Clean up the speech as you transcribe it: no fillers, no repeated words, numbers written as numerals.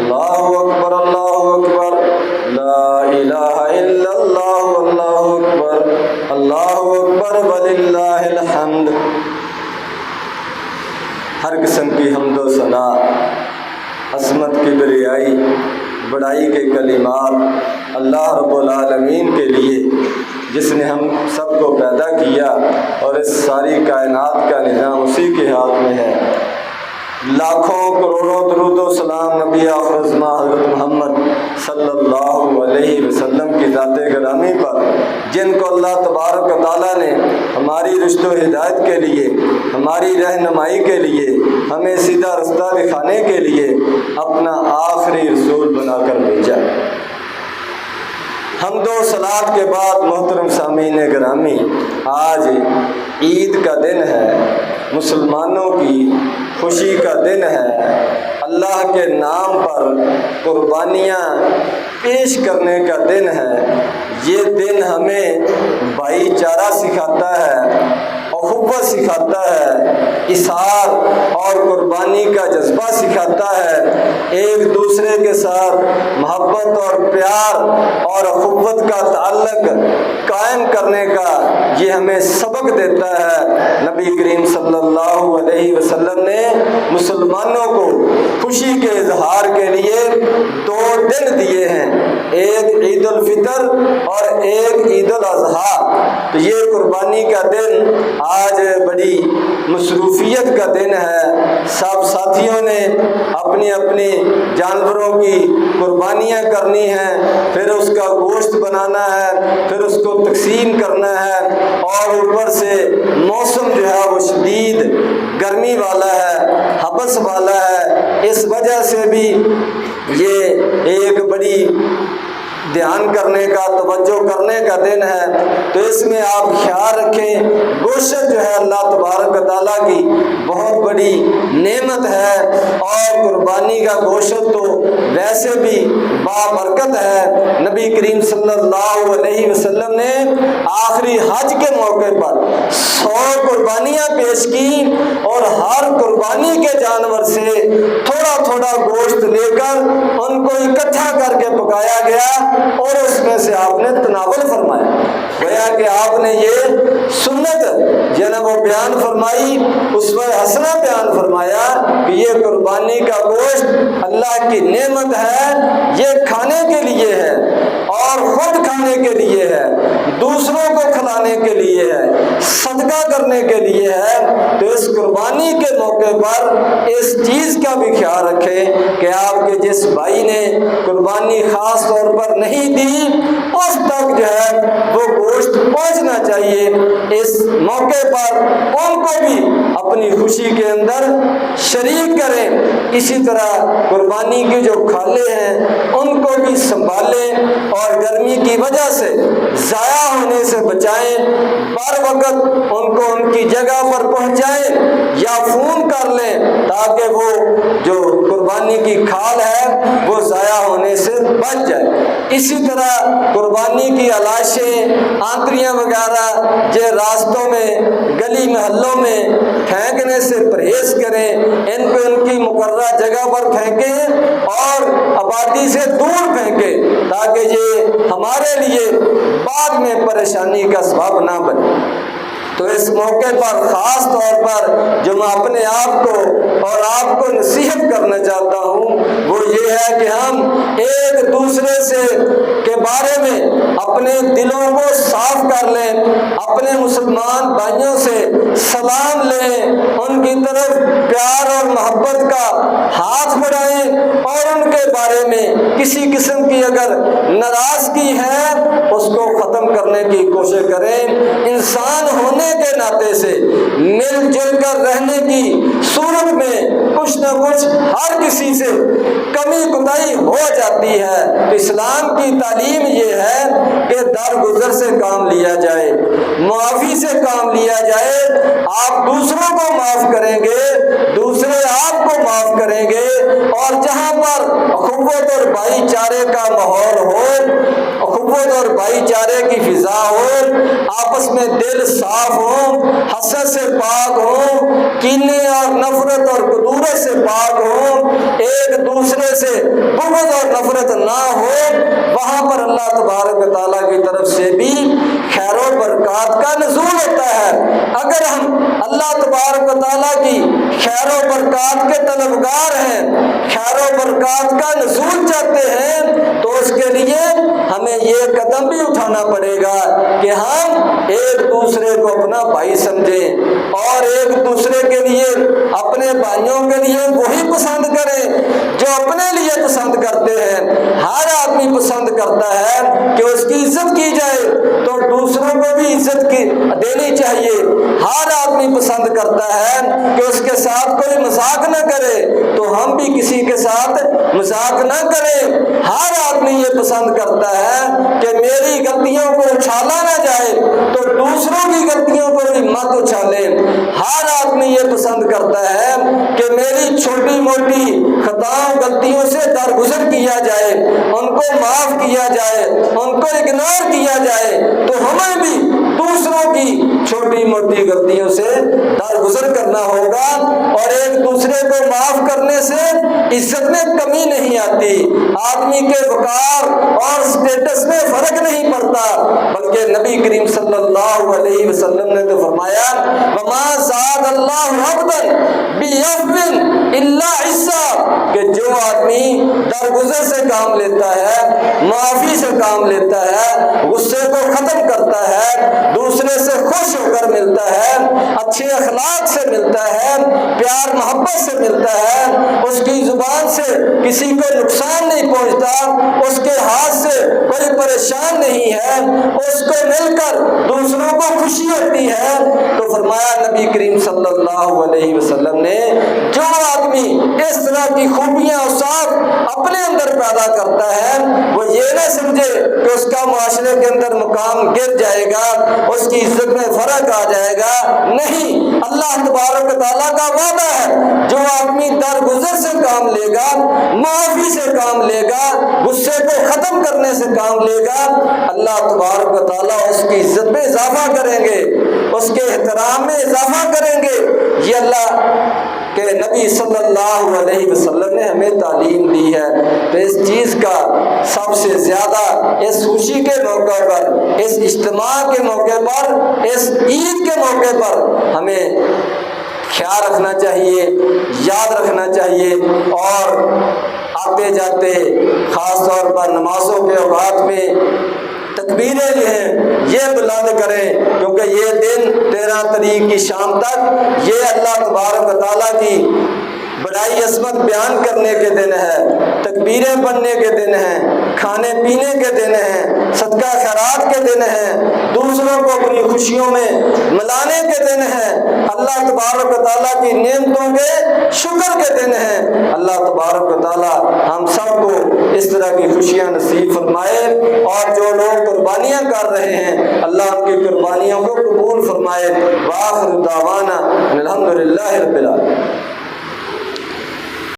اللہ اکبر لا الہ الا اللہ اللہ اکبر وللہ الحمد۔ ہر قسم کی حمد و ثنا، عظمت کبریائی، بڑائی کے کلمات اللہ رب العالمین کے لیے، جس نے ہم سب کو پیدا کیا اور اس ساری کائنات کا نظام اسی کے ہاتھ میں ہے۔ لاکھوں کروڑوں درود و سلام نبی آخر الزماں حضرت محمد صلی اللہ علیہ وسلم کی ذات گرامی پر، جن کو اللہ تبارک و تعالیٰ نے ہماری رشد و ہدایت کے لیے، ہماری رہنمائی کے لیے، ہمیں سیدھا رستہ دکھانے کے لیے اپنا آخری رسول بنا کر بھیجا۔ حمد و صلات کے بعد محترم سامعین گرامی، آج عید کا دن ہے، مسلمانوں کی خوشی کا دن ہے، اللہ کے نام پر قربانیاں پیش کرنے کا دن ہے۔ یہ دن ہمیں بھائی چارہ سکھاتا ہے، اخوت سکھاتا ہے، اثار اور قربانی کا جذبہ سکھاتا ہے، ایک دوسرے کے ساتھ محبت اور پیار اور اخوت کا تعلق قائم کرنے کا یہ ہمیں سبق دیتا ہے۔ نبی کریم صلی اللہ علیہ وسلم نے مسلمانوں کو خوشی کے اظہار کے لیے 2 دن دیے ہیں، ایک عید الفطر اور ایک عید الاضحیٰ۔ تو یہ قربانی کا دن آج بڑی مصروفیت کا دن ہے۔ سب ساتھیوں نے اپنی اپنی جانوروں کی قربانیاں کرنی ہیں، پھر اس کا گوشت بنانا ہے، پھر اس کو تقسیم کرنا ہے، اور اوپر سے موسم جو ہے وہ شدید گرمی والا ہے، حبس والا ہے، اس وجہ سے بھی یہ ایک بڑی دھیان کرنے کا، توجہ کرنے کا دن ہے۔ تو اس میں آپ خیال رکھیں، گوشت جو ہے اللہ تبارک و تعالیٰ کی بہت بڑی نعمت ہے، اور قربانی کا گوشت تو ویسے بھی بابرکت ہے۔ نبی کریم صلی اللہ علیہ وسلم نے آخری حج کے موقع پر 100 قربانیاں پیش کی، اور ہر قربانی کے جانور سے تھوڑا تھوڑا گوشت لے کر ان کو اکٹھا کر کے پکایا گیا، اور اس میں سے آپ نے تناول فرمایا۔ گویا کہ آپ نے یہ سنت جناب و بیان فرمائی، اسوہ حسنہ بیان فرمایا کہ یہ قربانی کا گوشت اللہ کی نعمت ہے، یہ کھانے کے لیے ہے، اور خود کھانے کے لیے ہے، دوسروں کو کھلانے کے لیے ہے، صدقہ کرنے کے لیے ہے۔ تو اس قربانی کے موقع پر اس چیز کا بھی خیال رکھیں کہ آپ کے جس بھائی نے قربانی خاص طور پر نہیں دی، اس تک جو ہے وہ گوشت پہنچنا چاہیے۔ اس موقع پر ان کو بھی اپنی خوشی کے اندر شریک کریں۔ اسی طرح قربانی کے جو کھالے ہیں ان کو بھی سنبھالیں، اور گرمی کی وجہ سے ضائع ہونے سے بچائیں، بر وقت ان کو ان کی جگہ پر پہنچائیں، یا فون کر لیں تاکہ وہ جو قربانی کی کھال ہے وہ ضائع ہونے سے بچ جائے۔ اسی طرح قربانی کی علاشیں، آنتریاں وغیرہ جو راستوں میں، گلی محلوں میں پھینکنے سے پرہیز کریں، ان کو ان کی مقررہ جگہ پر پھینکیں، اور آبادی سے دور پھینکیں، تاکہ یہ ہمارے لیے بعد میں پریشانی کا سبب نہ بنے۔ تو اس موقع پر خاص طور پر جو میں اپنے آپ کو اور آپ کو نصیحت کرنا چاہتا ہوں وہ یہ ہے کہ ہم ایک دوسرے سے کے بارے میں اپنے دلوں کو صاف کر لیں، اپنے مسلمان بھائیوں سے سلام لیں، ان کی طرف پیار اور محبت کا ہاتھ بڑھائیں، اور ان کے بارے میں کسی قسم کی اگر ناراضگی ہے اس کو ختم کرنے کی کوشش کریں۔ انسان ہونے کے ناطے سے مل جل کر رہنے کی صورت میں کچھ نہ کچھ ہر کسی سے کمی کوتاہی ہو جاتی ہے۔ اسلام کی تعلیم یہ ہے کہ درگزر سے کام لیا جائے، معافی سے کام لیا جائے۔ آپ دوسروں کو معاف کریں گے، دوسرے آپ کو معاف کریں گے، اور جہاں پر اخوت اور بھائی چارے کا ماحول ہو، اخوت اخوت اور بھائی چارے کی فضا ہو، آپس میں دل صاف ہوں، حسد سے پاک ہوں، کینے اور نفرت اور کدورت سے پاک ہوں، ایک دوسرے سے بغض اور نفرت نہ ہو، وہاں پر اللہ تبارک و تعالیٰ کی طرف سے بھی خیر و برکات کا نزول ہوتا ہے۔ اگر ہم اللہ تبارک و تعالیٰ کی خیر و برکات کے طلبگار ہیں، خیر و برکات کا نزول چاہتے ہیں، تو اس کے لیے ہمیں یہ قدم بھی اٹھانا پڑے گا کہ ہم ایک دوسرے کو اپنا بھائی سمجھیں اور ایک دوسرے کے لیے، اپنے بھائیوں کے لیے وہی پسند کریں جو اپنے لیے پسند کرتے ہیں۔ ہر آدمی پسند کرتا ہے کہ اس کی عزت کی جائے، تو دوسروں کو بھی عزت دینی چاہیے۔ ہر آدمی پسند کرتا ہے کہ اس کے ساتھ کوئی مذاق نہ کرے، تو ہم بھی کسی کے ساتھ مذاق نہ کریں۔ ہر آدمی یہ پسند کرتا ہے کہ میری غلطیوں کو اچھالا نہ جائے، تو دوسروں کی غلطیوں کو بھی مت اچھالیں۔ ہر آدمی یہ پسند کرتا ہے کہ میری چھوٹی موٹی خطاؤں غلطیوں سے درگزر کیا جائے، ان کو معاف کیا جائے، ان کو اگنور کیا جائے۔ تو ہمیں بھی دوسروں کی چھوٹی موٹی غلطیوں سے درگزر کرنا ہوگا، اور ایک دوسرے کو معاف کرنے سے عزت میں کمی نہیں آتی، آدمی کے وقار اور سٹیٹس میں فرق نہیں پڑتا، بلکہ نبی کریم صلی اللہ علیہ وسلم نے تو فرمایا وَمَا زَادَ اللَّهُ عَبْدًا بِعَفْوٍ إِلَّا عِزًّا، کہ جو آدمی درگزر سے کام لیتا ہے، معافی سے کام لیتا ہے، غصے کو ختم کرتا ہے، دوسرے سے خوش ہو کر ملتا ہے، اچھے اخلاق سے ملتا ہے، پیار محبت سے ملتا ہے، اس کی زبان سے کسی کو نقصان نہیں پہنچتا، اس کے ہاتھ سے کوئی پریشان نہیں ہے، اس کو مل کر دوسروں کو خوشی ہوتی ہے، تو فرمایا نبی کریم صلی اللہ علیہ وسلم نے جو آدمی اس طرح کی خوبیاں اوصاف اپنے اندر پیدا کرتا ہے، وہ یہ نہ سمجھے کہ اس کا معاشرے کے اندر مقام گر جائے گا، اس کی عزت میں فرق آ جائے گا۔ نہیں، اللہ تبارک و تعالیٰ کا وعدہ ہے جو آدمی درگزر سے کام لے گا، معافی سے کام لے گا، غصے کو ختم کرنے سے کام لے گا، اللہ تبارک و تعالیٰ اس کی عزت میں اضافہ کریں گے، اس کے احترام میں اضافہ کریں گے۔ یہ اللہ کہ نبی صلی اللہ علیہ وسلم نے ہمیں تعلیم دی ہے۔ تو اس چیز کا سب سے زیادہ اس خوشی کے موقع پر، اس اجتماع کے موقع پر، اس عید کے موقع پر ہمیں خیال رکھنا چاہیے، یاد رکھنا چاہیے، اور آتے جاتے خاص طور پر نمازوں کے اوقات میں تکبیریں جو ہیں یہ بلند کریں، کیونکہ یہ دن 13 تاریخ کی شام تک یہ اللہ تبارک و تعالیٰ کی بڑائی عظمت بیان کرنے کے دن ہے، تکبیریں پڑھنے کے دن ہیں، کھانے پینے کے دن ہیں، صدقہ خیرات کے دن ہیں، دوسروں کو اپنی خوشیوں میں ملانے کے دن ہیں، اللہ تبارک و تعالیٰ کی نعمتوں کے شکر کے دن ہیں۔ اللہ تبارک و تعالیٰ ہم سب کو اس طرح کی خوشیاں نصیب فرمائے، اور جو لوگ قربانیاں کر رہے ہیں اللہ ان کی قربانیوں کو قبول فرمائے۔ وآخر دعوانا الحمدللہ رب العالمین۔